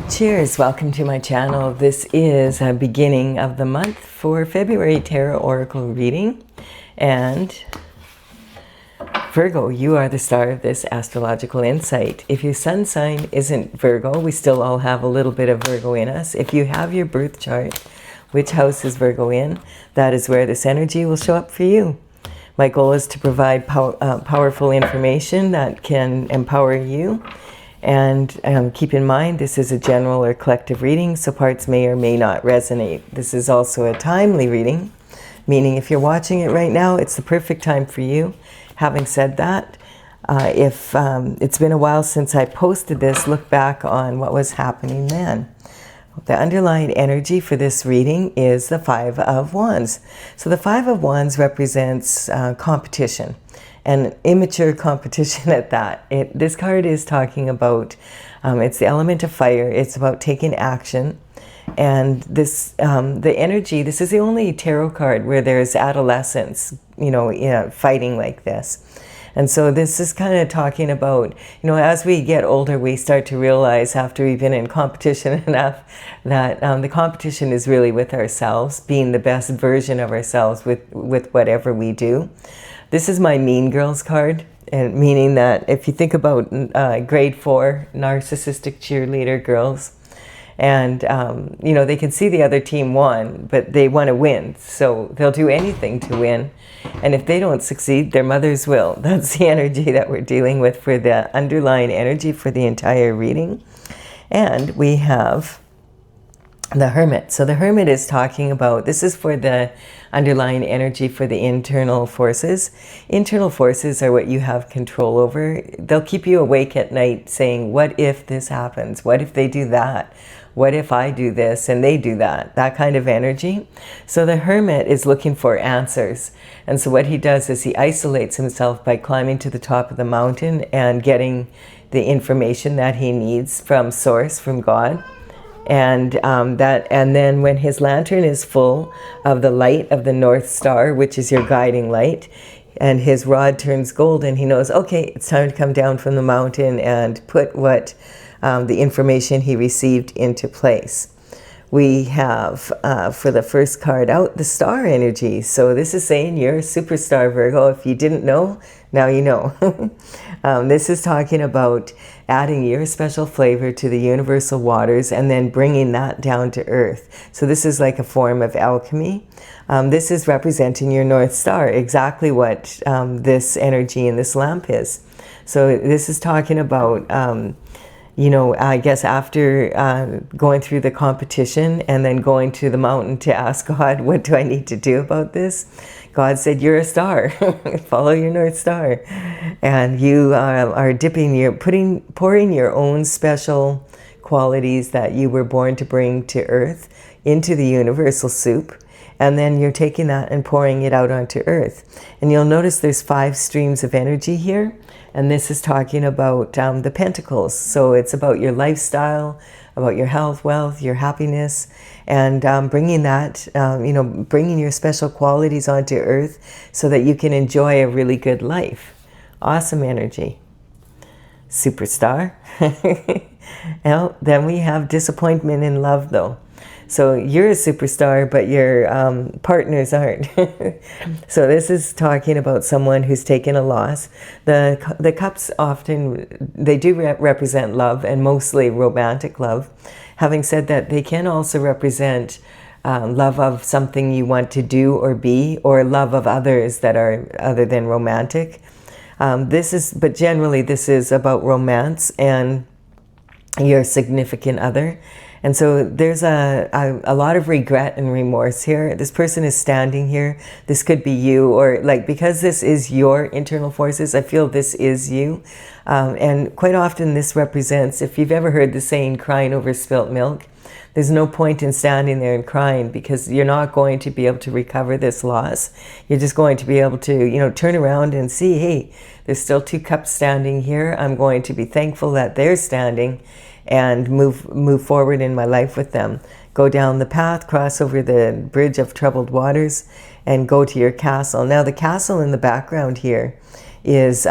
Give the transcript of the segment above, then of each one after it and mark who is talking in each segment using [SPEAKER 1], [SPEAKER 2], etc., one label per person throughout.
[SPEAKER 1] Cheers, welcome to my channel. This is a beginning of the month for February Tarot Oracle reading. And Virgo, you are the star of this astrological insight. If your sun sign isn't Virgo, we still all have a little bit of Virgo in us. If you have your birth chart, which house is Virgo in, that is where this energy will show up for you. My goal is to provide powerful information that can empower you. And keep in mind, this is a general or collective reading, so parts may or may not resonate. This is also a timely reading, meaning if you're watching it right now, it's the perfect time for you. Having said that, if it's been a while since I posted this, look back on what was happening then. The underlying energy for this reading is the Five of Wands. So the Five of Wands represents competition. And immature competition at that. This card is talking about, it's the element of fire. It's about taking action. And this, the energy, this is the only tarot card where there's adolescence, fighting like this. And so this is kind of talking about, as we get older, we start to realize after we've been in competition enough that the competition is really with ourselves, being the best version of ourselves with whatever we do. This is my Mean Girls card, and meaning that if you think about grade 4 narcissistic cheerleader girls, and they can see the other team won, but they want to win, so they'll do anything to win. And if they don't succeed, their mothers will. That's the energy that we're dealing with for the underlying energy for the entire reading. And we have the Hermit. So the Hermit is talking about, this is for the underlying energy for the internal forces. Internal forces are what you have control over. They'll keep you awake at night saying, what if this happens? What if they do that? What if I do this and they do that? That kind of energy. So the Hermit is looking for answers. And so what he does is he isolates himself by climbing to the top of the mountain and getting the information that he needs from Source, from God. And then when his lantern is full of the light of the North Star, which is your guiding light, and his rod turns golden, he knows, okay, it's time to come down from the mountain and put what the information he received into place. We have, for the first card out, the star energy. So this is saying you're a superstar, Virgo. If you didn't know, now you know. This is talking about adding your special flavor to the universal waters and then bringing that down to earth. So this is like a form of alchemy. This is representing your North Star, exactly what this energy in this lamp is. So this is talking about I guess after going through the competition and then going to the mountain to ask God, what do I need to do about this? God said, you're a star. Follow your North Star. And you are pouring your own special qualities that you were born to bring to earth into the universal soup. And then you're taking that and pouring it out onto earth. And you'll notice there's 5 streams of energy here. And this is talking about the pentacles. So it's about your lifestyle, about your health, wealth, your happiness, and bringing that, bringing your special qualities onto earth so that you can enjoy a really good life. Awesome energy. Superstar. Well, then we have disappointment in love, though. So you're a superstar, but your partners aren't. So this is talking about someone who's taken a loss. The cups often, they do represent love, and mostly romantic love. Having said that, they can also represent love of something you want to do or be, or love of others that are other than romantic. But generally this is about romance and your significant other. And so there's a lot of regret and remorse here. This person is standing here. This could be you, or because this is your internal forces, I feel this is you. And quite often this represents, if you've ever heard the saying, crying over spilt milk, there's no point in standing there and crying, because you're not going to be able to recover this loss. You're just going to be able to, turn around and see, hey, there's still 2 cups standing here. I'm going to be thankful that they're standing and move forward in my life with them. Go down the path, cross over the bridge of troubled waters, and go to your castle. Now the castle in the background here is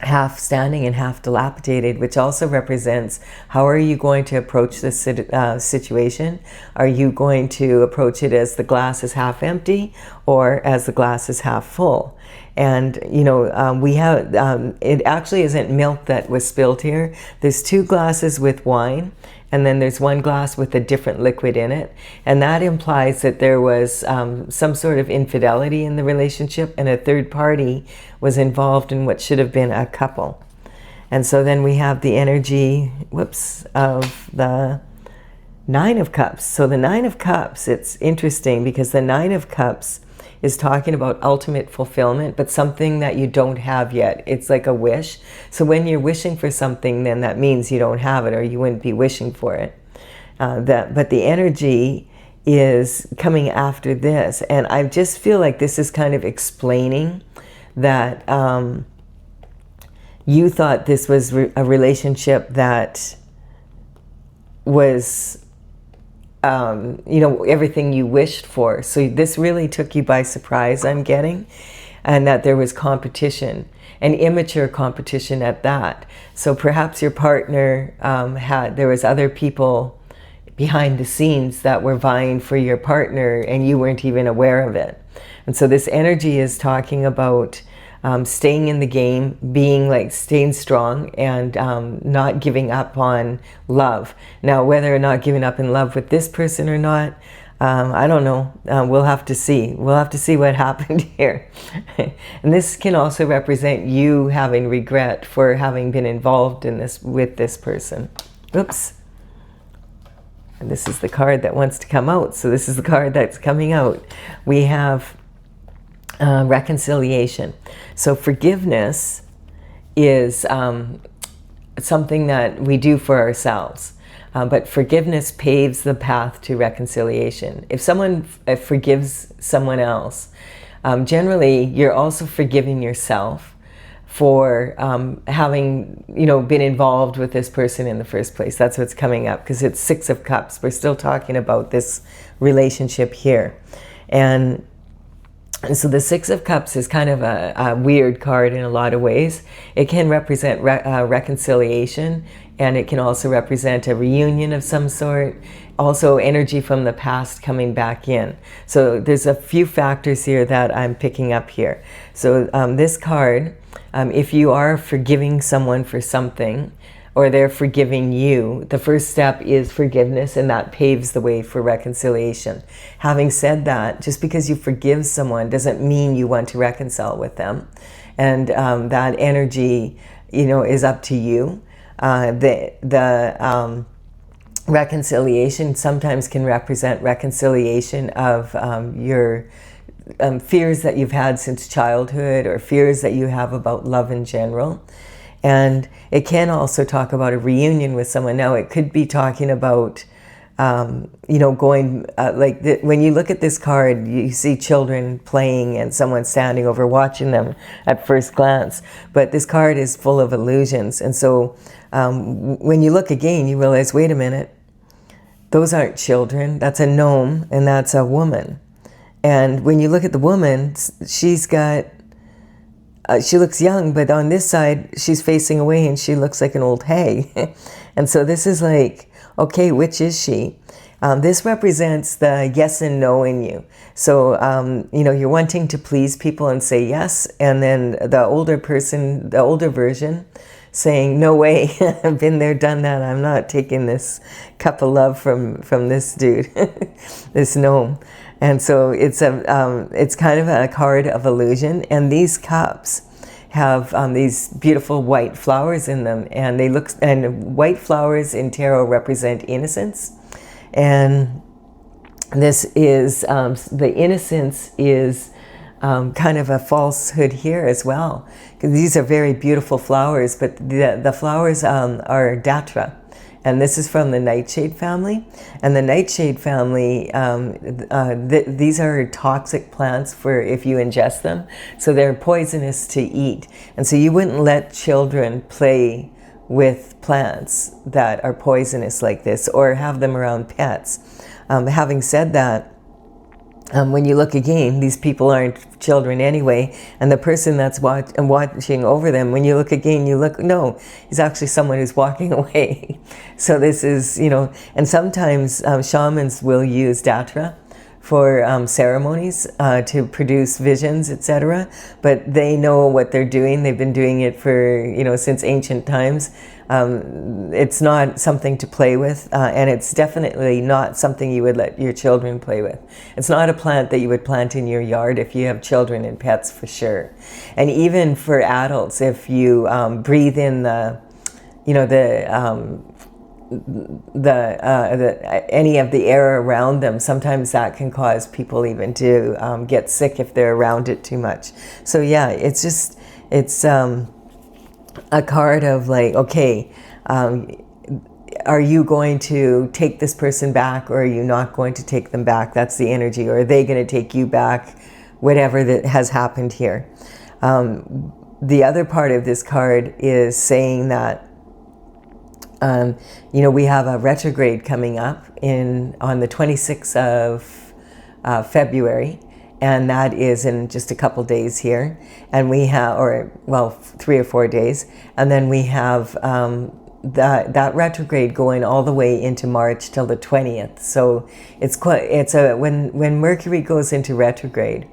[SPEAKER 1] half standing and half dilapidated, which also represents how are you going to approach this situation? Are you going to approach it as the glass is half empty or as the glass is half full? And you know, we have it actually isn't milk that was spilled here. There's 2 glasses with wine, and then there's 1 glass with a different liquid in it, and that implies that there was some sort of infidelity in the relationship, and a third party was involved in what should have been a couple. And so then we have the energy, of the 9 of Cups. So the 9 of Cups, it's interesting because the 9 of Cups is talking about ultimate fulfillment, but something that you don't have yet. It's like a wish. So when you're wishing for something, then that means you don't have it, or you wouldn't be wishing for it. But the energy is coming after this. And I just feel like this is kind of explaining that you thought this was a relationship that was you know, everything you wished for. So this really took you by surprise, I'm getting, and that there was competition, and immature competition at that. So perhaps your partner there was other people behind the scenes that were vying for your partner and you weren't even aware of it. And so this energy is talking about staying in the game, staying strong, and not giving up on love. Now, whether or not giving up in love with this person or not, I don't know. We'll have to see. We'll have to see what happened here. And this can also represent you having regret for having been involved in this with this person. Oops. And this is the card that wants to come out. So this is the card that's coming out. We have reconciliation. So forgiveness is something that we do for ourselves, but forgiveness paves the path to reconciliation. If someone forgives someone else, generally you're also forgiving yourself for having, you know, been involved with this person in the first place. That's what's coming up, because it's 6 of Cups. We're still talking about this relationship here. And so the 6 of Cups is kind of a weird card in a lot of ways. It can represent reconciliation, and it can also represent a reunion of some sort. Also energy from the past coming back in. So there's a few factors here that I'm picking up here. So this card, if you are forgiving someone for something, or they're forgiving you, the first step is forgiveness, and that paves the way for reconciliation. Having said that, just because you forgive someone doesn't mean you want to reconcile with them. And that energy, you know, is up to you. The reconciliation sometimes can represent reconciliation of your fears that you've had since childhood, or fears that you have about love in general. And it can also talk about a reunion with someone. Now, it could be talking about, you know, going, when you look at this card, you see children playing and someone standing over watching them at first glance. But this card is full of illusions. And so when you look again, you realize, wait a minute, those aren't children. That's a gnome, and that's a woman. And when you look at the woman, she's got... she looks young, but on this side, she's facing away and she looks like an old hag. And so this is like, okay, which is she? This represents the yes and no in you. So, you know, you're wanting to please people and say yes. And then the older person, the older version, saying, no way, I've been there, done that. I'm not taking this cup of love from this dude, this gnome. And so it's kind of a card of illusion, and these cups have these beautiful white flowers in them, and white flowers in tarot represent innocence, and this is the innocence is kind of a falsehood here as well, because these are very beautiful flowers, but the flowers are datra. And this is from the nightshade family. And the nightshade family, these are toxic plants for if you ingest them. So they're poisonous to eat. And so you wouldn't let children play with plants that are poisonous like this, or have them around pets. Having said that, When you look again, these people aren't children anyway, and the person that's watching over them, when you look again, you look, no, he's actually someone who's walking away. So this is, you know, and sometimes shamans will use datra for ceremonies to produce visions, etc. But they know what they're doing. They've been doing it for, you know, since ancient times. It's not something to play with, and it's definitely not something you would let your children play with. It's not a plant that you would plant in your yard if you have children and pets, for sure. And even for adults, if you breathe in the, you know, any of the air around them, sometimes that can cause people even to get sick if they're around it too much. So yeah, it's just, it's a card of like, okay, are you going to take this person back, or are you not going to take them back? That's the energy. Or are they going to take you back? Whatever that has happened here. The other part of this card is saying that you know, we have a retrograde coming up on the 26th of February, and that is in just a couple days here. And we have, or well, 3 or 4 days, and then we have that retrograde going all the way into March till the 20th. So it's when Mercury goes into retrograde,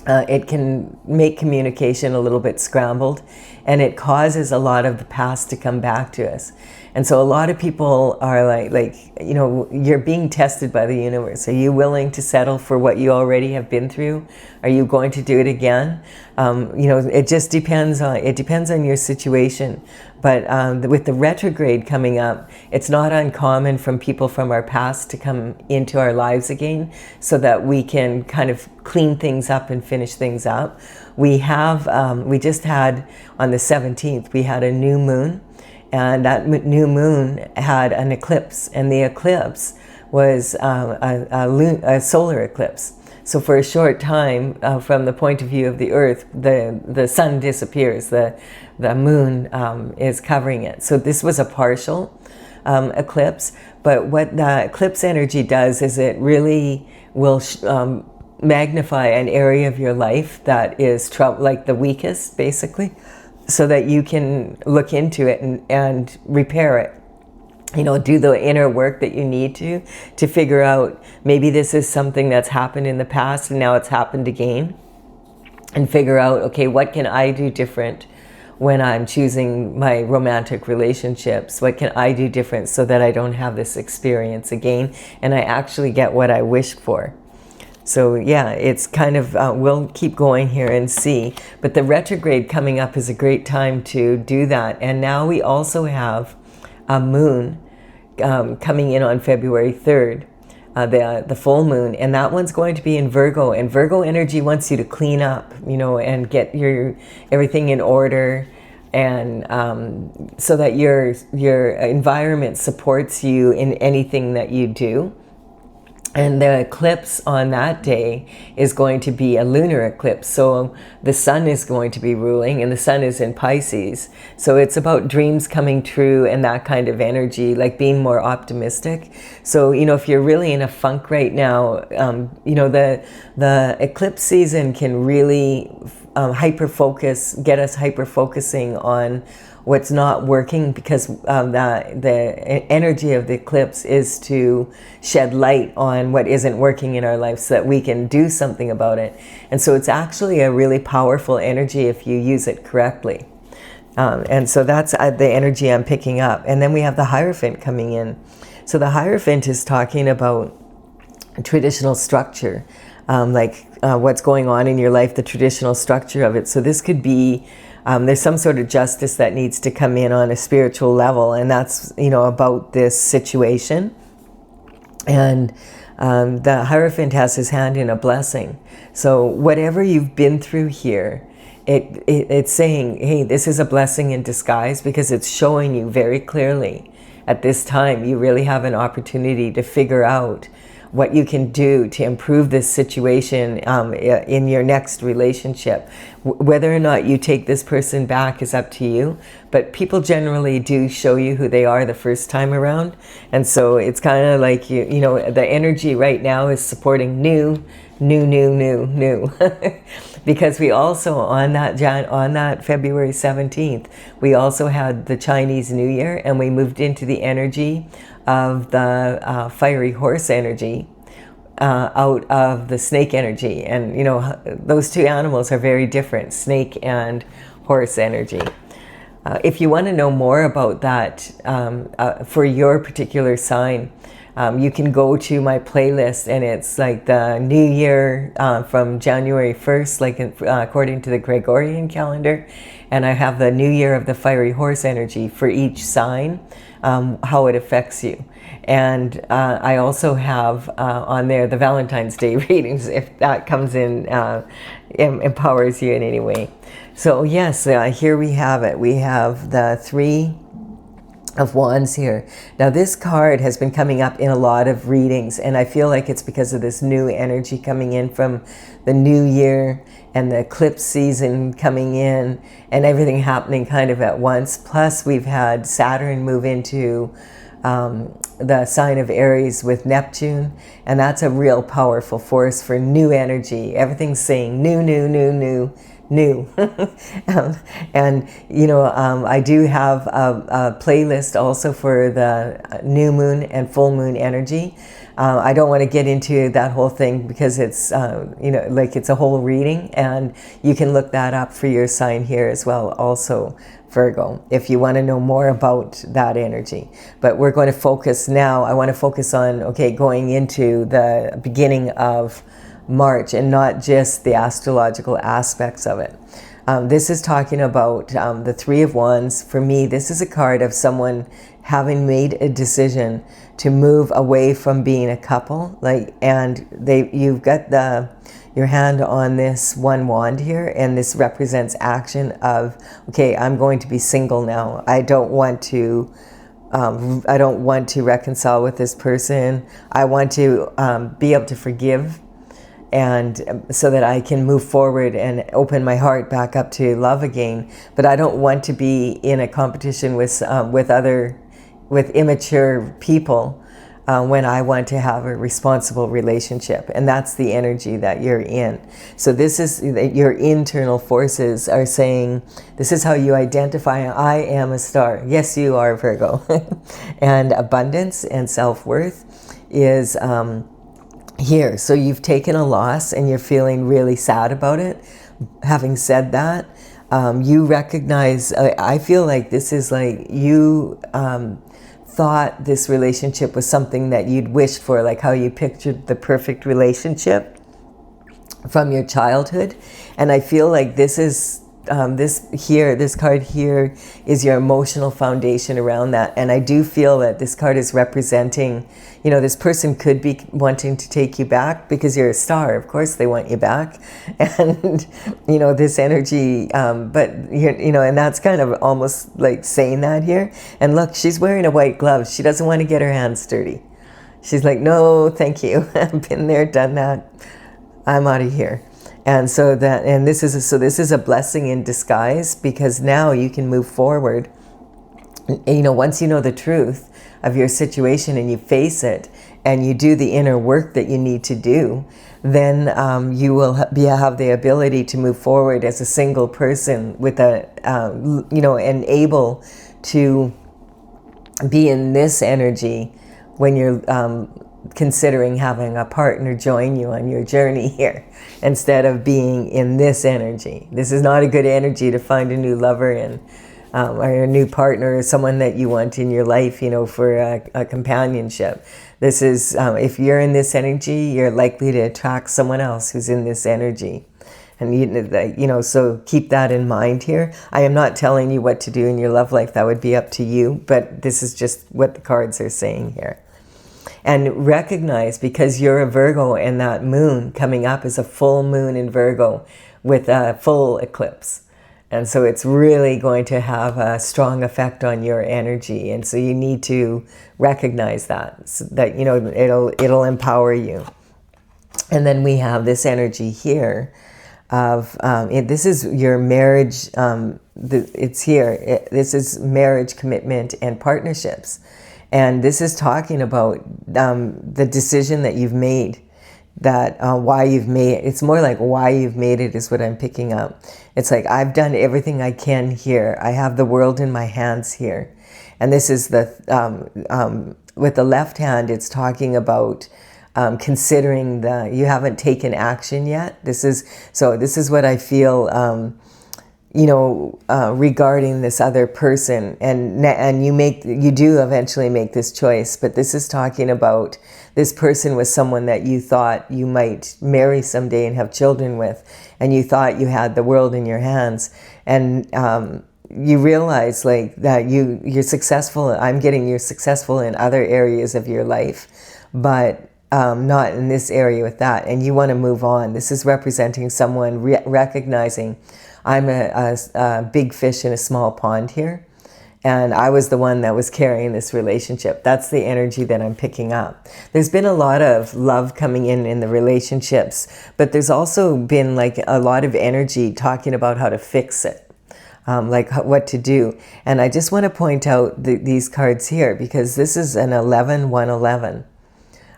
[SPEAKER 1] it can make communication a little bit scrambled, and it causes a lot of the past to come back to us. And so a lot of people are like, you know, you're being tested by the universe. Are you willing to settle for what you already have been through? Are you going to do it again? You know, it just depends on your situation. But with the retrograde coming up, it's not uncommon from people from our past to come into our lives again, so that we can kind of clean things up and finish things up. We just had, on the 17th, we had a new moon, and that new moon had an eclipse, and the eclipse was a solar eclipse. So for a short time, from the point of view of the Earth, the sun disappears, the moon is covering it. So this was a partial eclipse, but what the eclipse energy does is it really will magnify an area of your life that is like the weakest, basically, so that you can look into it and repair it. You know, do the inner work that you need to figure out, maybe this is something that's happened in the past and now it's happened again, and figure out, okay, what can I do different when I'm choosing my romantic relationships? What can I do different so that I don't have this experience again and I actually get what I wished for? So yeah, it's kind of, we'll keep going here and see. But the retrograde coming up is a great time to do that. And now we also have a moon coming in on February 3rd, the full moon. And that one's going to be in Virgo. And Virgo energy wants you to clean up, you know, and get everything in order. And so that your environment supports you in anything that you do. And the eclipse on that day is going to be a lunar eclipse. So the sun is going to be ruling, and the sun is in Pisces. So it's about dreams coming true and that kind of energy, like being more optimistic. So, you know, if you're really in a funk right now, you know, the eclipse season can really get us hyper-focusing on what's not working, because the energy of the eclipse is to shed light on what isn't working in our life so that we can do something about it. And so it's actually a really powerful energy if you use it correctly. And so that's the energy I'm picking up. And then we have the Hierophant coming in. So the Hierophant is talking about traditional structure, what's going on in your life, the traditional structure of it. So this could be there's some sort of justice that needs to come in on a spiritual level, and that's, you know, about this situation. And the Hierophant has his hand in a blessing. So whatever you've been through here, it's saying, hey, this is a blessing in disguise, because it's showing you very clearly at this time you really have an opportunity to figure out what you can do to improve this situation in your next relationship. Whether or not you take this person back is up to you, but people generally do show you who they are the first time around. And so it's kind of like, you know, the energy right now is supporting new. Because we also, on that February 17th, we also had the Chinese New Year, and we moved into the energy of the fiery horse energy out of the snake energy. And, you know, those two animals are very different, snake and horse energy. If you want to know more about that for your particular sign, you can go to my playlist, and it's like the new year from January 1st, like according to the Gregorian calendar. And I have the new year of the fiery horse energy for each sign, how it affects you. And I also have on there the Valentine's Day readings, if that comes in, empowers you in any way. So yes, here we have it. We have the Three of Wands here. Now this card has been coming up in a lot of readings, and I feel like it's because of this new energy coming in from the new year and the eclipse season coming in and everything happening kind of at once. Plus we've had Saturn move into the sign of Aries with Neptune, and that's a real powerful force for new energy. Everything's saying new. And you know, I do have a playlist also for the new moon and full moon energy. I don't want to get into that whole thing because it's you know, like it's a whole reading, and you can look that up for your sign here as well, also Virgo, if you want to know more about that energy. But we're going to focus now, I want to focus on, okay, going into the beginning of March, and not just the astrological aspects of it. This is talking about the Three of Wands. For me, this is a card of someone having made a decision to move away from being a couple, like, and you've got your hand on this one wand here, and this represents action of, okay, I'm going to be single now. I don't want to reconcile with this person. I want to be able to forgive, and so that I can move forward and open my heart back up to love again. But I don't want to be in a competition with immature people when I want to have a responsible relationship. And that's the energy that you're in. So this is your internal forces are saying, this is how you identify, I am a star. Yes, you are, Virgo. And abundance and self-worth is here. So you've taken a loss and you're feeling really sad about it. Having said that, you recognize, I feel like this is like you thought this relationship was something that you'd wished for, like how you pictured the perfect relationship from your childhood. And I feel like this is this card here is your emotional foundation around that. And I do feel that this card is representing, you know, this person could be wanting to take you back because you're a star. Of course they want you back. And, you know, this energy, but, you know, and that's kind of almost like saying that here. And look, she's wearing a white glove. She doesn't want to get her hands dirty. She's like, no, thank you. I've been there, done that. I'm out of here. And so this is a blessing in disguise, because now you can move forward. You know, once you know the truth of your situation and you face it and you do the inner work that you need to do, then you will have the ability to move forward as a single person with you know, and able to be in this energy when you're considering having a partner join you on your journey here, instead of being in this energy. This is not a good energy to find a new lover in, or a new partner, or someone that you want in your life, you know, for a companionship. This is, if you're in this energy, you're likely to attract someone else who's in this energy. And, you know, so keep that in mind here. I am not telling you what to do in your love life. That would be up to you. But this is just what the cards are saying here. And recognize, because you're a Virgo, and that moon coming up is a full moon in Virgo with a full eclipse. And so it's really going to have a strong effect on your energy. And so you need to recognize that, so that, you know, it'll empower you. And then we have this energy here of, this is your marriage, it's here. This is marriage, commitment, and partnerships. And this is talking about the decision that you've made, that why you've made it. It's more like why you've made it is what I'm picking up. It's like, I've done everything I can here. I have the world in my hands here. And this is the, with the left hand, it's talking about considering you haven't taken action yet. This is what I feel, you know, regarding this other person, and you do eventually make this choice, but this is talking about this person was someone that you thought you might marry someday and have children with, and you thought you had the world in your hands, and you realize like that you're successful. I'm getting you're successful in other areas of your life, but not in this area with that, and you want to move on. This is representing someone recognizing, I'm a big fish in a small pond here, and I was the one that was carrying this relationship. That's the energy that I'm picking up. There's been a lot of love coming in the relationships, but there's also been like a lot of energy talking about how to fix it, like what to do. And I just want to point out these cards here, because this is an 11-1-11.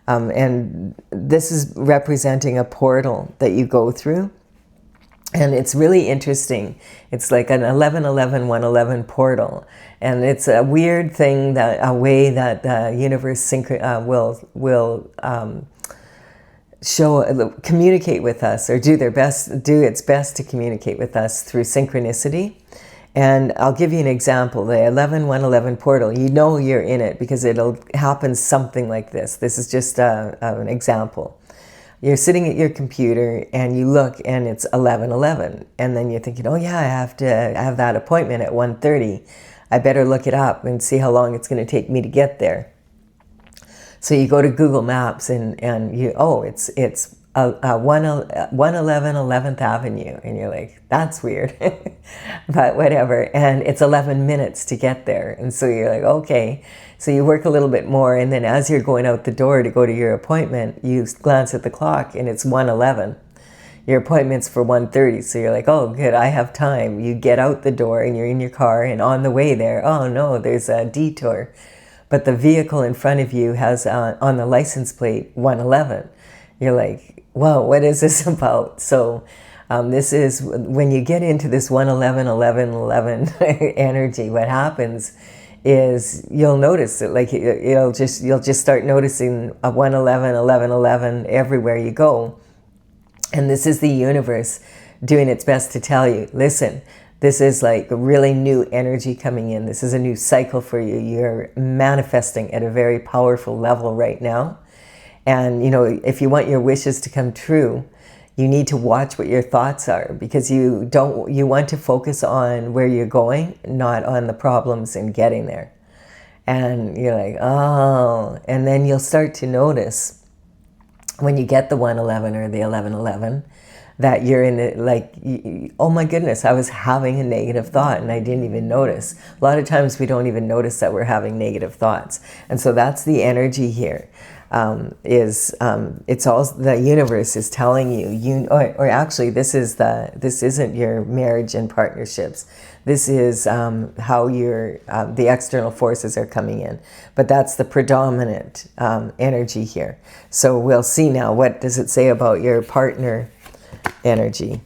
[SPEAKER 1] And this is representing a portal that you go through. And it's really interesting. It's like an 11-11-1-11 portal. And it's a weird thing, a way that the universe will communicate with us, or do its best to communicate with us through synchronicity. And I'll give you an example. The 11-1-11 portal, you know you're in it because it'll happen something like this. This is just an example. You're sitting at your computer and you look and it's 11-11. And then you're thinking, oh yeah, I have that appointment at 1:30. I better look it up and see how long it's going to take me to get there. So you go to Google Maps and it's 111 11th Avenue, and you're like, that's weird, but whatever. And it's 11 minutes to get there, and so you're like, okay. So you work a little bit more, and then as you're going out the door to go to your appointment, you glance at the clock and it's 1:11. Your appointment's for 1:30, so you're like, oh good, I have time. You get out the door and you're in your car, and on the way there, oh no, there's a detour, but the vehicle in front of you has on the license plate 111. You're like, whoa, what is this about? So this is when you get into this 111-11-11 energy, what happens is you'll notice it, like you'll just start noticing a 111-11-11 everywhere you go. And this is the universe doing its best to tell you, listen, this is like a really new energy coming in. This is a new cycle for you. You're manifesting at a very powerful level right now. And, you know, if you want your wishes to come true, you need to watch what your thoughts are, because you want to focus on where you're going, not on the problems in getting there. And you're like, oh, and then you'll start to notice when you get the 111 or the 1111 that you're in it, like, oh my goodness, I was having a negative thought and I didn't even notice. A lot of times we don't even notice that we're having negative thoughts. And so that's the energy here. It's all the universe is telling you, or actually this isn't your marriage and partnerships. This is how the external forces are coming in, but that's the predominant energy here. So we'll see now, what does it say about your partner energy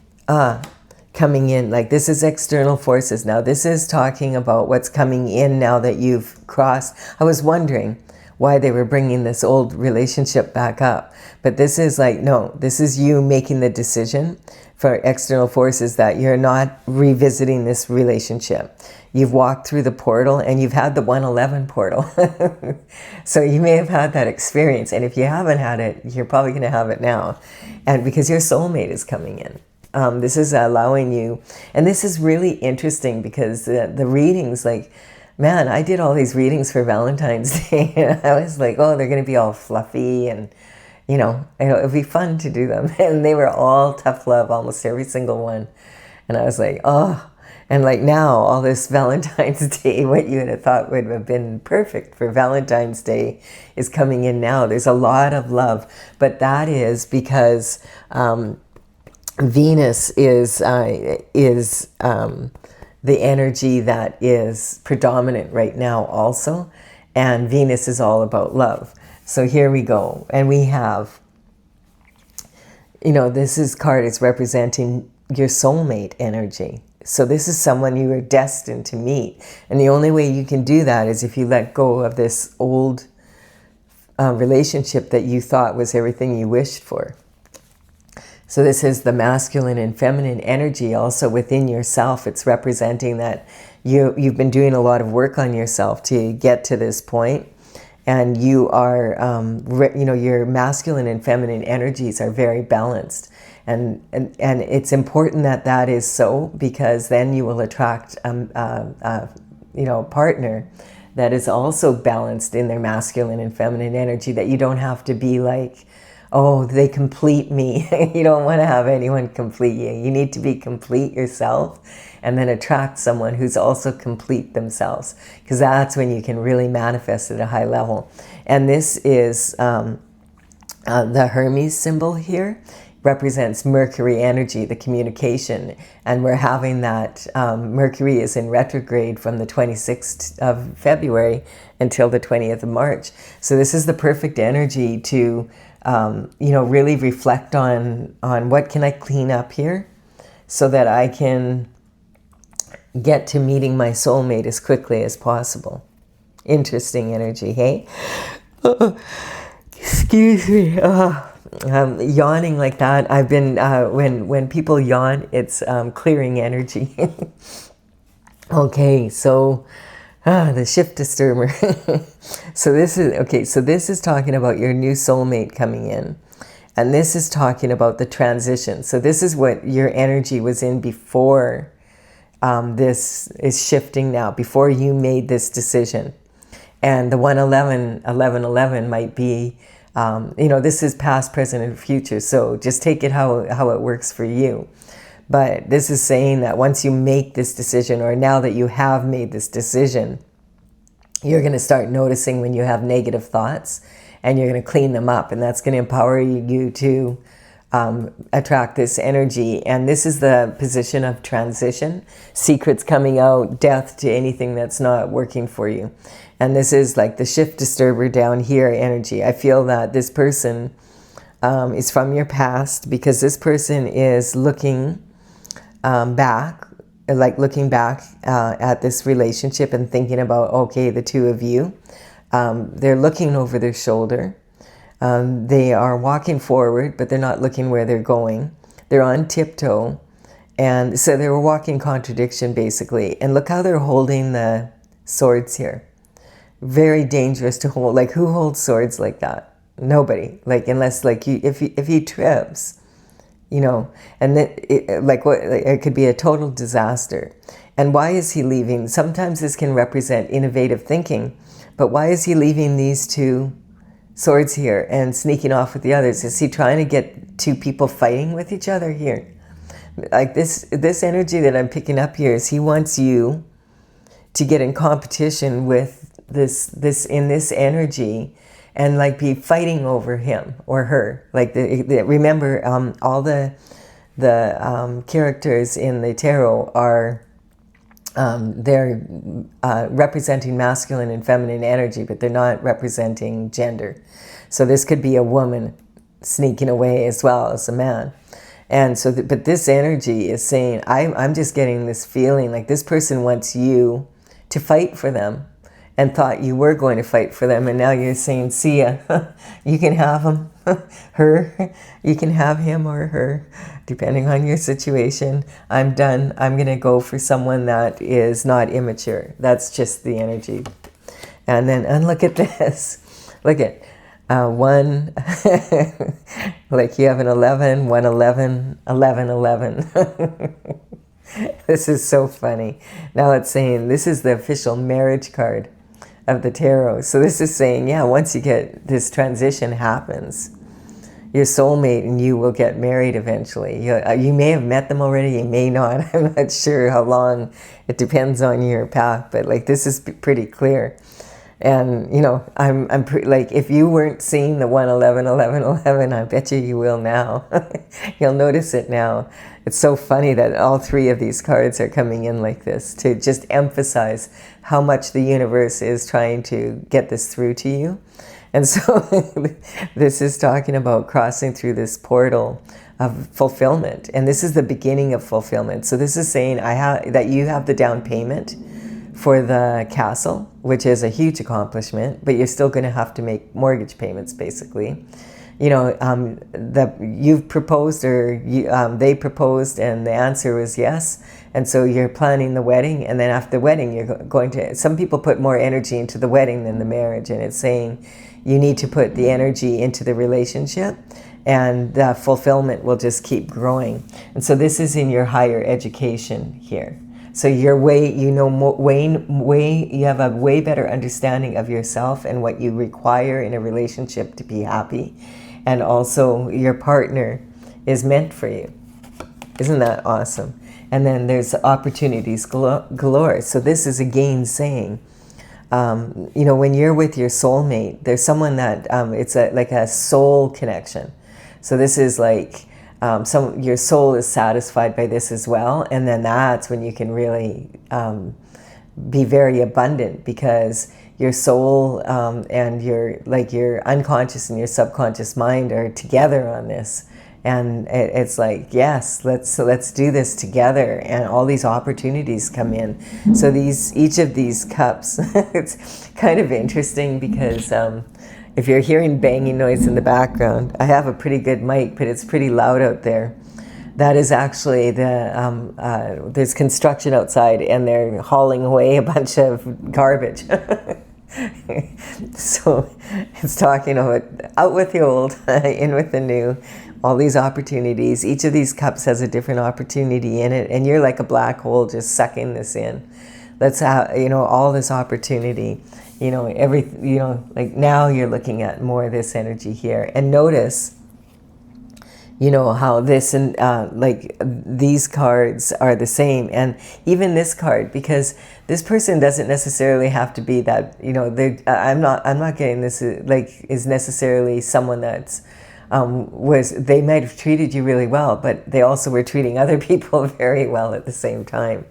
[SPEAKER 1] coming in? Like, this is external forces. Now this is talking about what's coming in now that you've crossed. I was wondering why they were bringing this old relationship back up. But this is like, no, this is you making the decision for external forces that you're not revisiting this relationship. You've walked through the portal and you've had the 111 portal. So you may have had that experience. And if you haven't had it, you're probably going to have it now. And because your soulmate is coming in. This is allowing you, and this is really interesting because the readings, like, man, I did all these readings for Valentine's Day, and I was like, oh, they're going to be all fluffy, and, you know, it'll be fun to do them. And they were all tough love, almost every single one. And I was like, oh, And like now, all this Valentine's Day, what you would have thought would have been perfect for Valentine's Day is coming in now. There's a lot of love, but that is because Venus is the energy that is predominant right now also, and Venus is all about love. So here we go, and we have, this card is representing your soulmate energy. So this is someone you are destined to meet, and the only way you can do that is if you let go of this old relationship that you thought was everything you wished for. So this is the masculine and feminine energy also within yourself. It's representing that you've been doing a lot of work on yourself to get to this point, and you are, your masculine and feminine energies are very balanced, and it's important that that is so, because then you will attract a partner that is also balanced in their masculine and feminine energy. That you don't have to be like, oh, they complete me. You don't want to have anyone complete you. You need to be complete yourself and then attract someone who's also complete themselves, because that's when you can really manifest at a high level. And this is the Hermes symbol here. Represents Mercury energy, the communication. And we're having that, Mercury is in retrograde from the 26th of February until the 20th of March. So this is the perfect energy to really reflect on what can I clean up here so that I can get to meeting my soulmate as quickly as possible. Interesting energy, hey? Excuse me. Yawning like that. I've been, when people yawn, it's clearing energy. Okay, so the shift disturber. So this is talking about your new soulmate coming in. And this is talking about the transition. So this is what your energy was in before this is shifting now, before you made this decision. And the 1111 might be, this is past, present, and future. So just take it how it works for you. But this is saying that once you make this decision, or now that you have made this decision, you're going to start noticing when you have negative thoughts, and you're going to clean them up. And that's going to empower you to attract this energy. And this is the position of transition, secrets coming out, death to anything that's not working for you. And this is like the shift disturber down here energy. I feel that this person is from your past, because this person is looking back at this relationship and thinking about, okay, the two of you. They're looking over their shoulder. They are walking forward, but they're not looking where they're going. They're on tiptoe. And so they're a walking contradiction, basically. And look how they're holding the swords here. Very dangerous to hold. Like, who holds swords like that? Nobody. Like, unless like if he trips, and then it could be a total disaster. And why is he leaving? Sometimes this can represent innovative thinking, but why is he leaving these two swords here and sneaking off with the others? Is he trying to get two people fighting with each other here? Like this energy that I'm picking up here is he wants you to get in competition with this energy, and like be fighting over him or her. Like remember, all the characters in the tarot are they're representing masculine and feminine energy, but they're not representing gender. So this could be a woman sneaking away as well as a man. And so, but this energy is saying, I'm just getting this feeling like this person wants you to fight for them, and thought you were going to fight for them, and now you're saying, see ya, you can have him, her, you can have him or her, depending on your situation. I'm done. I'm going to go for someone that is not immature. That's just the energy. And look at this. Look at one, like you have an 11, 111, 11, 11. This is so funny. Now it's saying this is the official marriage card of the tarot. So this is saying, yeah, once you get this transition happens, your soulmate and you will get married eventually. You may have met them already, you may not. I'm not sure how long. It depends on your path, but like this is pretty clear. And you know, like if you weren't seeing the 111 11 11, I bet you will now. You'll notice it now. It's so funny that all three of these cards are coming in like this to just emphasize how much the universe is trying to get this through to you. And so this is talking about crossing through this portal of fulfillment. And this is the beginning of fulfillment. So this is saying that you have the down payment for the castle, which is a huge accomplishment, but you're still going to have to make mortgage payments, basically. You know, you've proposed, or they proposed, and the answer was yes. And so you're planning the wedding, and then after the wedding, you're going to, some people put more energy into the wedding than the marriage, and it's saying you need to put the energy into the relationship, and the fulfillment will just keep growing. And so this is in your higher education here. So you're you have a way better understanding of yourself and what you require in a relationship to be happy. And also your partner is meant for you. Isn't that awesome? And then there's opportunities galore. So this is again saying, you know, when you're with your soulmate, there's someone that, it's like a soul connection. So this is like, your soul is satisfied by this as well, and then that's when you can really be very abundant, because your soul and your unconscious and your subconscious mind are together on this, and it's like, yes, let's do this together, and all these opportunities come in. So each of these cups, it's kind of interesting because if you're hearing banging noise in the background, I have a pretty good mic, but it's pretty loud out there. That is actually there's construction outside, and they're hauling away a bunch of garbage. So it's talking about out with the old, in with the new, all these opportunities. Each of these cups has a different opportunity in it, and you're like a black hole just sucking this in. That's how, you know, all this opportunity. You know, like now you're looking at more of this energy here. And notice, you know, how this and like these cards are the same. And even this card, because this person doesn't necessarily have to be that, you know, I'm not getting this like is necessarily someone that's they might have treated you really well, but they also were treating other people very well at the same time.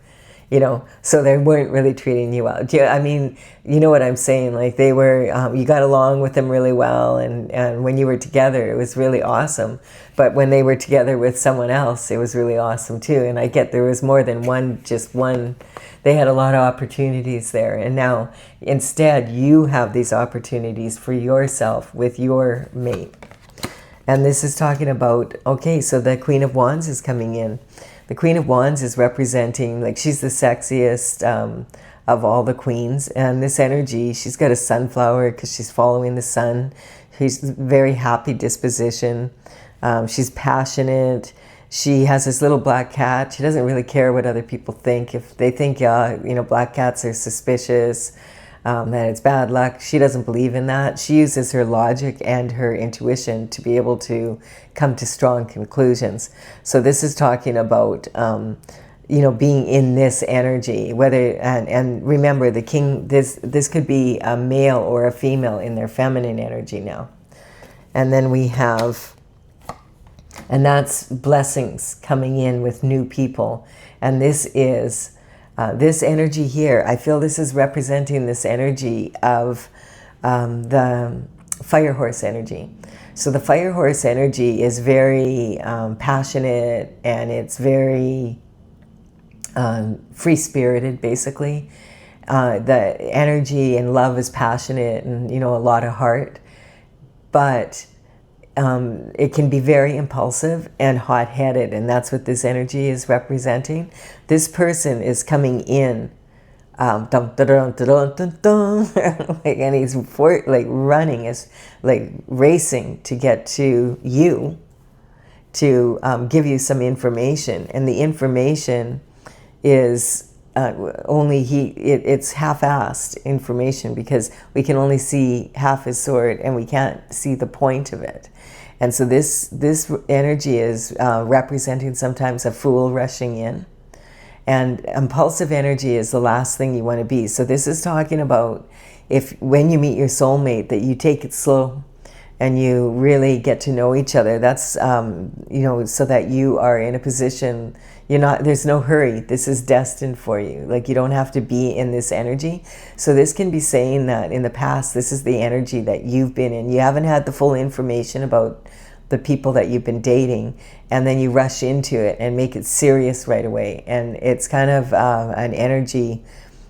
[SPEAKER 1] You know, so they weren't really treating you well. I mean, you know what I'm saying? Like they were, you got along with them really well, and when you were together, it was really awesome. But when they were together with someone else, it was really awesome too. And I get there was more than just one. They had a lot of opportunities there. And now, instead, you have these opportunities for yourself with your mate. And this is talking about, okay, so the Queen of Wands is coming in. The Queen of Wands is representing, like, she's the sexiest of all the queens. And this energy, she's got a sunflower because she's following the sun. She's very happy disposition. She's passionate. She has this little black cat. She doesn't really care what other people think. If they think, you know, black cats are suspicious, that it's bad luck, she doesn't believe in that. She uses her logic and her intuition to be able to come to strong conclusions. So this is talking about, you know, being in this energy, and remember the king, this could be a male or a female in their feminine energy now. And then we have, and that's blessings coming in with new people. And this is, this energy here, I feel this is representing this energy of the fire horse energy. So the fire horse energy is very passionate, and it's very free-spirited, basically. The energy and love is passionate, and, you know, a lot of heart. But it can be very impulsive and hot-headed, and that's what this energy is representing. This person is coming in, dun, dun, dun, dun, dun, dun, and he's running, is like racing to get to you, to give you some information. And the information is it's half-assed information, because we can only see half his sword and we can't see the point of it. And so this energy is representing sometimes a fool rushing in. And impulsive energy is the last thing you want to be. So this is talking about when you meet your soulmate, that you take it slow and you really get to know each other. That's, so that you are in a position, there's no hurry. This is destined for you. Like, you don't have to be in this energy. So this can be saying that in the past, this is the energy that you've been in. You haven't had the full information about the people that you've been dating, and then you rush into it and make it serious right away. And it's kind of an energy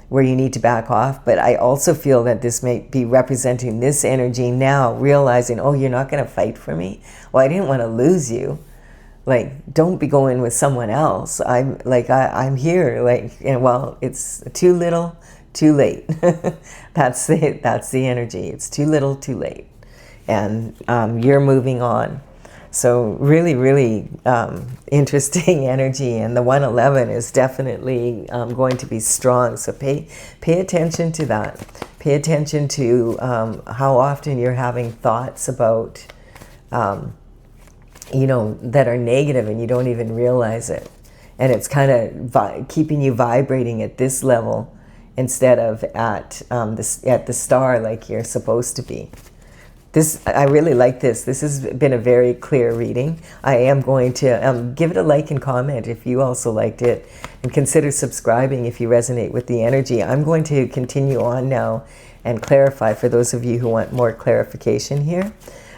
[SPEAKER 1] where you need to back off. But I also feel that this may be representing this energy now, realizing, oh, you're not going to fight for me? Well, I didn't want to lose you. Like, don't be going with someone else. I'm here. Like, well, it's too little, too late. That's the energy. It's too little, too late. And you're moving on. So really, really interesting energy. And the 111 is definitely going to be strong. So pay attention to that. Pay attention to how often you're having thoughts about, that are negative and you don't even realize it. And it's kind of keeping you vibrating at this level instead of at the star like you're supposed to be. I really like this. This has been a very clear reading. I am going to give it a like and comment if you also liked it, and consider subscribing if you resonate with the energy. I'm going to continue on now and clarify for those of you who want more clarification here.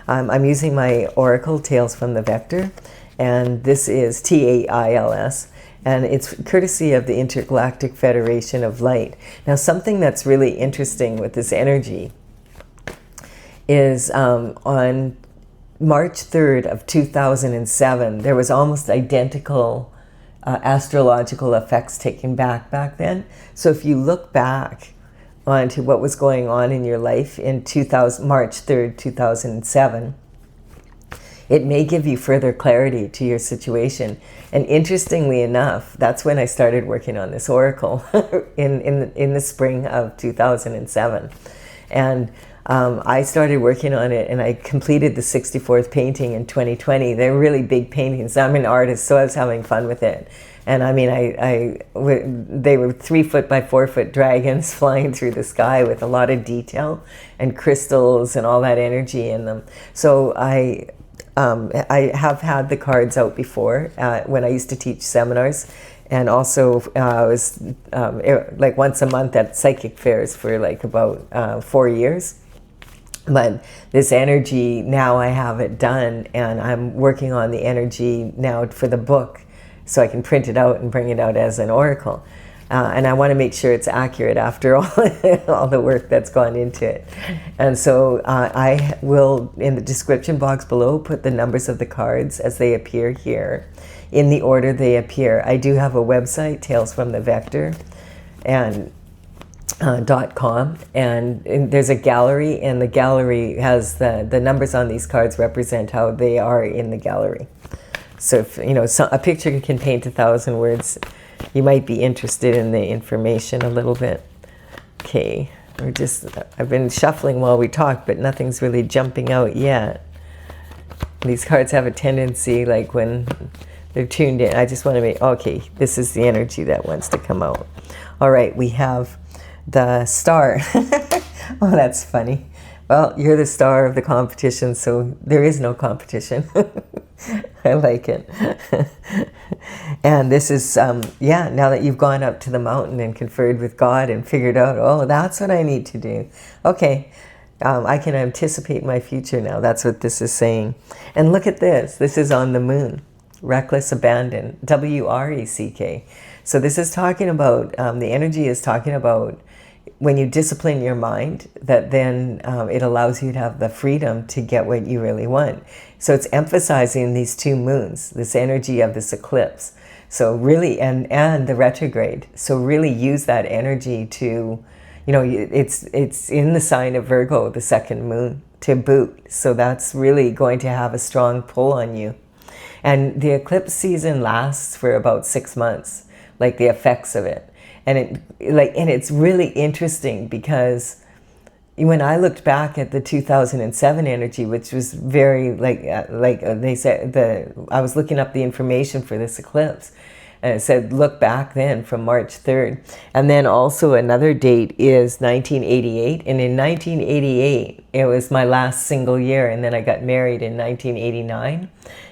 [SPEAKER 1] I'm using my Oracle Tales from the Vector, and this is TAILS. And it's courtesy of the Intergalactic Federation of Light. Now, something that's really interesting with this energy is on March 3rd of 2007, there was almost identical astrological effects taken back then. So if you look back onto what was going on in your life in March 3rd, 2007, it may give you further clarity to your situation. And interestingly enough, that's when I started working on this oracle in the spring of 2007. And I started working on it, and I completed the 64th painting in 2020. They're really big paintings. I'm an artist, so I was having fun with it. And I mean, they were 3 foot by 4 foot dragons flying through the sky with a lot of detail and crystals and all that energy in them. So I have had the cards out before when I used to teach seminars. And also I was like once a month at psychic fairs for like about 4 years. But this energy, now I have it done, and I'm working on the energy now for the book so I can print it out and bring it out as an oracle. And I want to make sure it's accurate after all the work that's gone into it. And so I will, in the description box below, put the numbers of the cards as they appear here, in the order they appear. I do have a website, Tales from the Vector, and .com, and there's a gallery, and the gallery has the numbers on these cards represent how they are in the gallery. So if a picture can paint 1,000 words, you might be interested in the information a little bit. Okay, I've been shuffling while we talk, but nothing's really jumping out yet. These cards have a tendency, like when they're tuned in, I just want to make, okay, this is the energy that wants to come out. All right, we have the star. Oh, that's funny. Well, you're the star of the competition, so there is no competition. I like it. And this is, yeah, now that you've gone up to the mountain and conferred with God and figured out, oh, that's what I need to do. Okay, I can anticipate my future now. That's what this is saying. And look at this. This is on the moon. Reckless abandon. W-R-E-C-K. So this is talking about, the energy is talking about when you discipline your mind, that then it allows you to have the freedom to get what you really want. So it's emphasizing these two moons, this energy of this eclipse. So really, and the retrograde. So really use that energy to, it's in the sign of Virgo, the second moon, to boot. So that's really going to have a strong pull on you. And the eclipse season lasts for about 6 months, like the effects of it. And it's really interesting because when I looked back at the 2007 energy, which was very they said, I was looking up the information for this eclipse, and it said look back then from March 3rd. And then also another date is 1988, and in 1988 it was my last single year, and then I got married in 1989.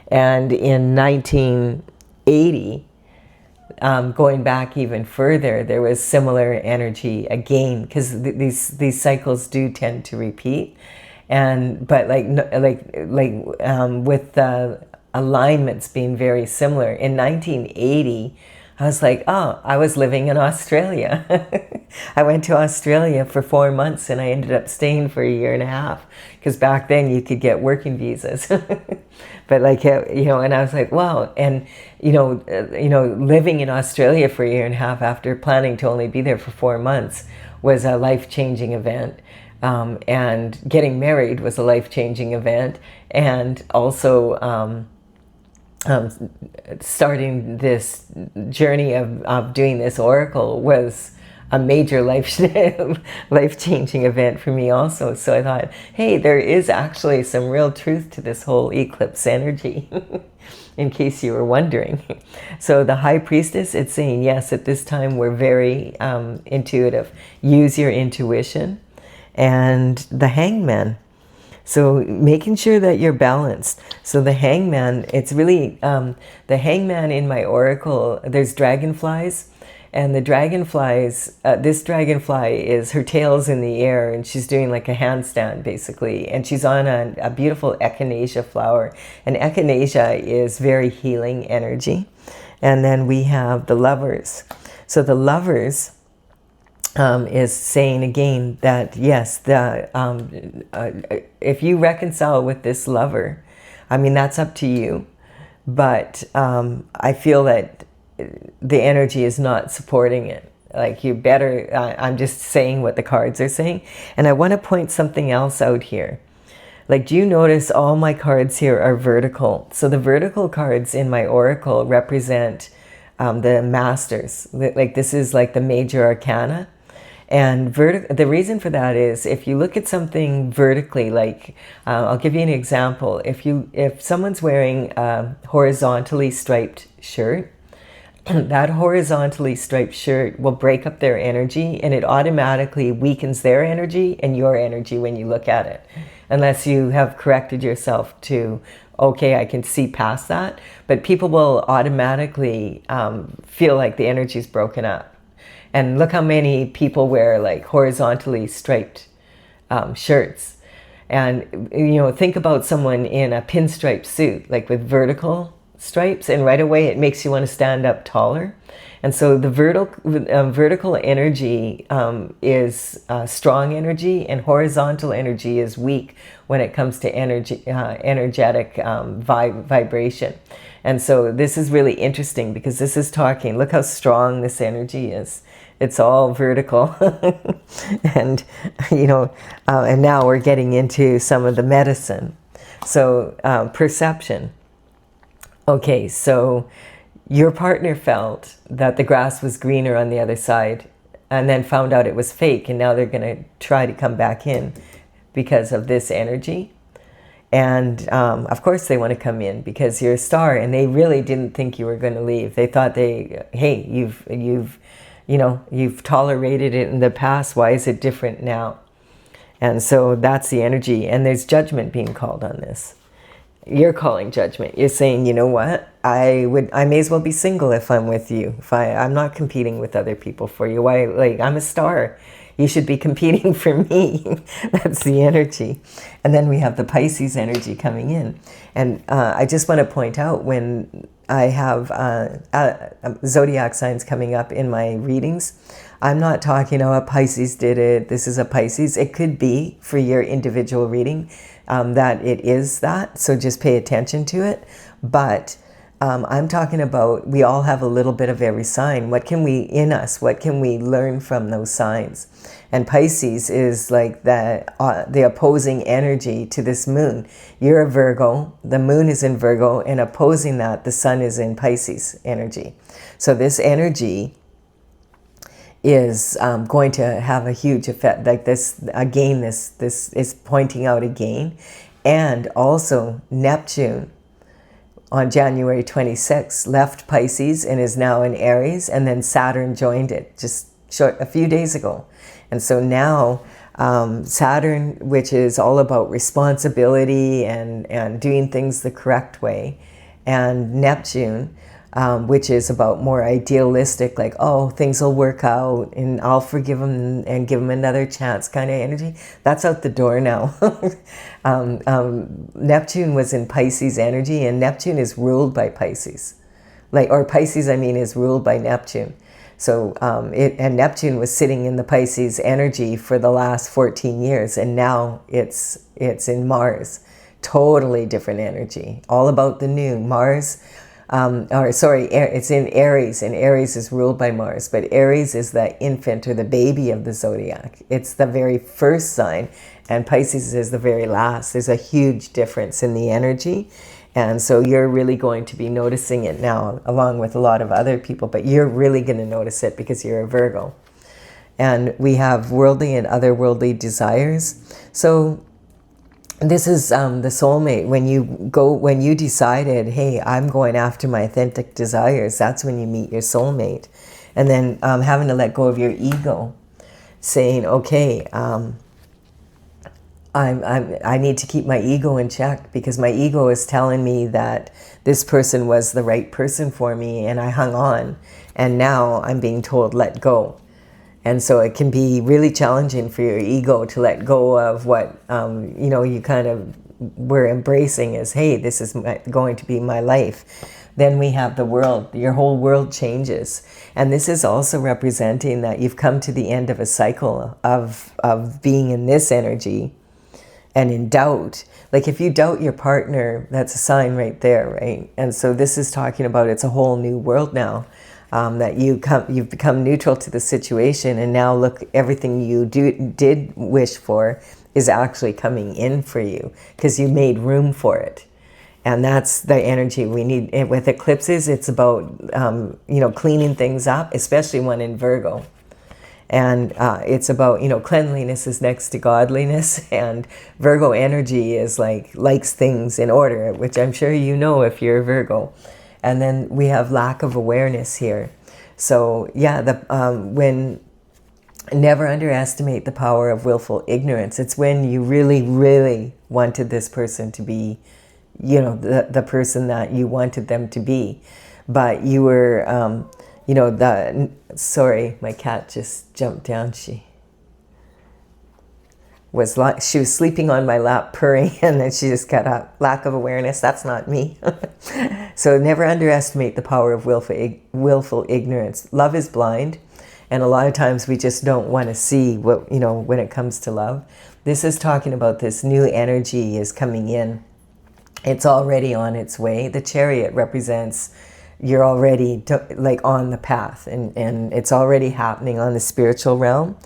[SPEAKER 1] And in 1980, going back even further, there was similar energy again, because these cycles do tend to repeat. But with alignments being very similar, in 1980 I was like, oh, I was living in Australia. I went to Australia for 4 months, and I ended up staying for 1.5 years, because back then you could get working visas. But and I was like, wow. And living in Australia for 1.5 years after planning to only be there for 4 months was a life-changing event. And getting married was a life-changing event. And also starting this journey of doing this oracle was a major life-changing event for me also. So I thought, hey, there is actually some real truth to this whole eclipse energy, in case you were wondering. So the High Priestess, it's saying, yes, at this time we're very intuitive. Use your intuition. And the Hangman. So making sure that you're balanced. So the Hangman, it's really, the Hangman in my oracle, there's dragonflies. And the dragonflies, this dragonfly is, her tail's in the air, and she's doing like a handstand basically. And she's on a beautiful echinacea flower. And echinacea is very healing energy. And then we have the Lovers. So the Lovers is saying again that yes, if you reconcile with this lover, I mean, that's up to you, but I feel that the energy is not supporting it. Like, you better, I'm just saying what the cards are saying. And I want to point something else out here. Like, do you notice all my cards here are vertical? So the vertical cards in my oracle represent the masters. Like, this is like the major arcana. And the reason for that is, if you look at something vertically, like I'll give you an example. If someone's wearing a horizontally striped shirt, that horizontally striped shirt will break up their energy, and it automatically weakens their energy and your energy when you look at it, unless you have corrected yourself to, okay, I can see past that. But people will automatically feel like the energy's broken up. And look how many people wear like horizontally striped shirts. And, think about someone in a pinstripe suit, like with vertical stripes, and right away it makes you want to stand up taller. And so the vertical energy is strong energy, and horizontal energy is weak when it comes to energetic vibration. And so this is really interesting, because this is talking, look how strong this energy is. It's all vertical. And, and now we're getting into some of the medicine. So perception. Okay, so your partner felt that the grass was greener on the other side, and then found out it was fake, and now they're going to try to come back in because of this energy. And of course they want to come in because you're a star, and they really didn't think you were going to leave. They thought hey, you've tolerated it in the past. Why is it different now? And so that's the energy. And there's judgment being called on this. You're calling judgment. You're saying, you know what? I may as well be single if I'm with you. I'm not competing with other people for you. Why? Like, I'm a star. You should be competing for me. That's the energy. And then we have the Pisces energy coming in. And I just want to point out, when I have zodiac signs coming up in my readings, I'm not talking, a Pisces did it, this is a Pisces. It could be for your individual reading that it is that, so just pay attention to it. But I'm talking about, we all have a little bit of every sign. What can we learn from those signs? And Pisces is like the opposing energy to this moon. You're a Virgo, the moon is in Virgo, and opposing that, the sun is in Pisces energy. So this energy is going to have a huge effect. Like this, again, this is pointing out again. And also Neptune on January 26th left Pisces and is now in Aries, and then Saturn joined it just a few days ago. And so now Saturn, which is all about responsibility and doing things the correct way, and Neptune, which is about more idealistic, like, oh, things will work out and I'll forgive them and give them another chance kind of energy. That's out the door now. Neptune was in Pisces energy, and Neptune is ruled by Pisces. Or Pisces, I mean, is ruled by Neptune. So, and Neptune was sitting in the Pisces energy for the last 14 years, and now it's in Mars. Totally different energy. All about the new. Mars, it's in Aries, and Aries is ruled by Mars, but Aries is the infant or the baby of the zodiac. It's the very first sign, and Pisces is the very last. There's a huge difference in the energy. And so you're really going to be noticing it now, along with a lot of other people, but you're really going to notice it because you're a Virgo. And we have worldly and otherworldly desires. So this is the soulmate. When you decided, hey, I'm going after my authentic desires, that's when you meet your soulmate. And then having to let go of your ego, saying, okay, I need to keep my ego in check, because my ego is telling me that this person was the right person for me, and I hung on, and now I'm being told let go. And so it can be really challenging for your ego to let go of what you kind of were embracing as, hey, this is going to be my life. Then we have the world. Your whole world changes. And this is also representing that you've come to the end of a cycle of being in this energy and in doubt. Like if you doubt your partner, that's a sign right there, right? And so this is talking about it's a whole new world now, that you've become neutral to the situation, and now look, everything you did wish for is actually coming in for you because you made room for it. And that's the energy we need. And with eclipses, it's about cleaning things up, especially one in Virgo. And it's about, cleanliness is next to godliness, and Virgo energy is likes things in order, which I'm sure you know if you're a Virgo. And then we have lack of awareness here. So yeah, never underestimate the power of willful ignorance. It's when you really, really wanted this person to be, the person that you wanted them to be, but you were, sorry, my cat just jumped down. She was sleeping on my lap purring, and then she just got up. Lack of awareness, that's not me. So never underestimate the power of willful ignorance. Love is blind, and a lot of times we just don't want to see what, when it comes to love. This is talking about this new energy is coming in. It's already on its way. The Chariot represents you're already on the path, and it's already happening on the spiritual realm.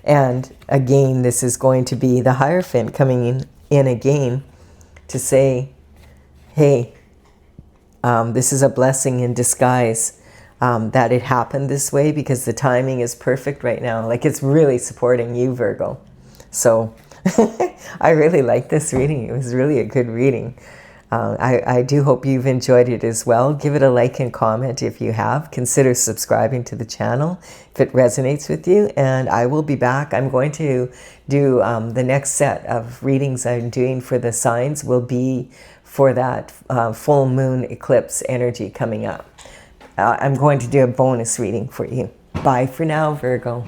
[SPEAKER 1] And again, this is going to be the Hierophant coming in again to say, hey, this is a blessing in disguise, that it happened this way, because the timing is perfect right now. It's really supporting you, Virgo. So I really like this reading. It was really a good reading. I do hope you've enjoyed it as well. Give it a like and comment if you have. Consider subscribing to the channel if it resonates with you. And I will be back. I'm going to do the next set of readings I'm doing for the signs will be for that full moon eclipse energy coming up. I'm going to do a bonus reading for you. Bye for now, Virgo.